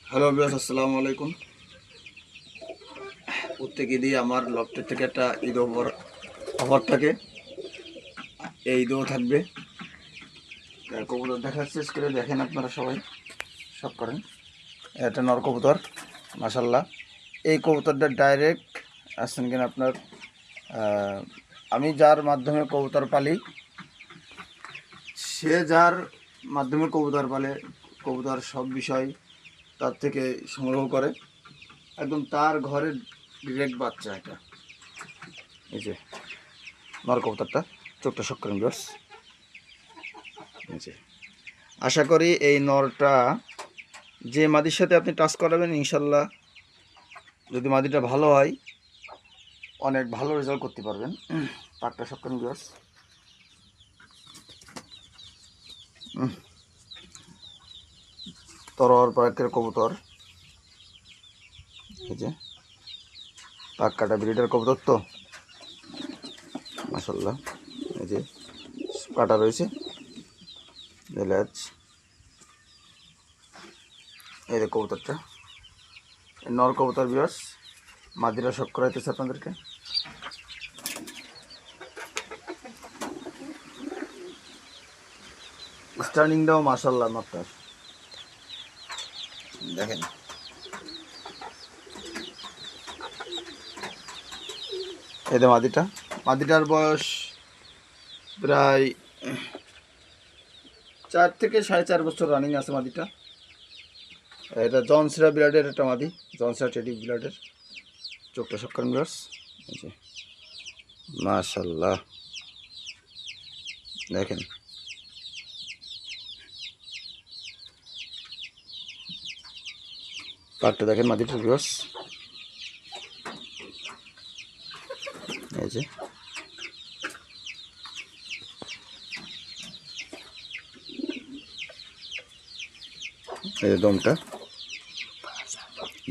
Hello viewers, আসসালামু আলাইকুম। প্রত্যেক ঈদই আমার লফটের থেকে একটা ঈদ অফার থাকে। এই ঈদও থাকবে। কবুতর দেখার শেষ করে দেখেন, আপনারা সবাই সব করেন। এটা নর কবুতর, মাশাল্লাহ। এই কবুতরটা ডাইরেক্ট আসছেন কিনা আপনার, আমি যার মাধ্যমে কবুতর পালি, সে যার মাধ্যমে কবুতর পালে, কবুতর সব বিষয় তার থেকে সংগ্রহ করে, একদম তার ঘরের ডিরেক্ট বাচ্চা। এটা এই যে নর কবুতরটা, চোখটা শখ করেন ভিউয়ার্স। এই যে আশা করি এই নরটা যে মাদির সাথে আপনি টাচ করাবেন, ইনশাল্লাহ যদি মাদিটা ভালো হয় অনেক ভালো রেজাল্ট করতে পারবেন। পাকটা শখ করেন ভিউয়ার্স। তরর পাকের কবুতর, এই যে পাক কাটা ব্রিডের কবুতর তো, মাশাল্লাহ। এই যে কাটা রয়েছে, লেজ। এই যে কবুতরটা নর কবুতর ভিউয়ার্স, মাদিরা শখ করাইতেছে আপনাদেরকে। স্টার্নিংটাও মাশাল্লাহ নরটার, দেখেন। এই যে মাদিটার বয়স প্রায় 4 থেকে 4.5 বছর রানিং আছে মাদিটা। এটা জনসিরা ব্লাডের একটা মাদি, জনসিরা টেডি ব্লাডের। চোখটা শখ করেন ভিউয়ার্স। এই যে মাশাল্লাহ, দেখেন। পাটটা দেখেন মাদিটার ভিউয়ার্স। এই যে এই যে দমটা,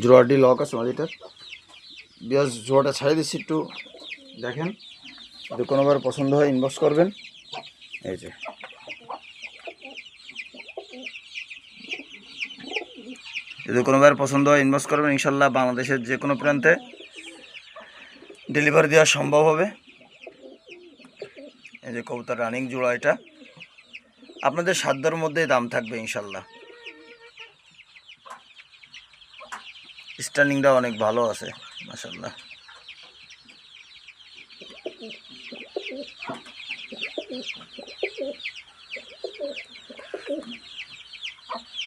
জোড়াটি লক আছে মাদিটার। বিয়াস জোড়াটা ছাড়িয়ে দিচ্ছি, একটু দেখেন। যদি কোনোবার পছন্দ হয় ইনবক্স করবেন। এই যে যদি কোনোবার পছন্দ হয় ইনবক্স করবেন, ইনশাল্লাহ বাংলাদেশের যে কোনো প্রান্তে ডেলিভারি দেওয়া সম্ভব হবে। এই যে কবুতর রানিং জোড়া, এটা আপনাদের সাধ্যের মধ্যেই দাম থাকবে ইনশাল্লাহ। স্ট্যান্ডিংটা অনেক ভালো আছে মাশাল্লাহ।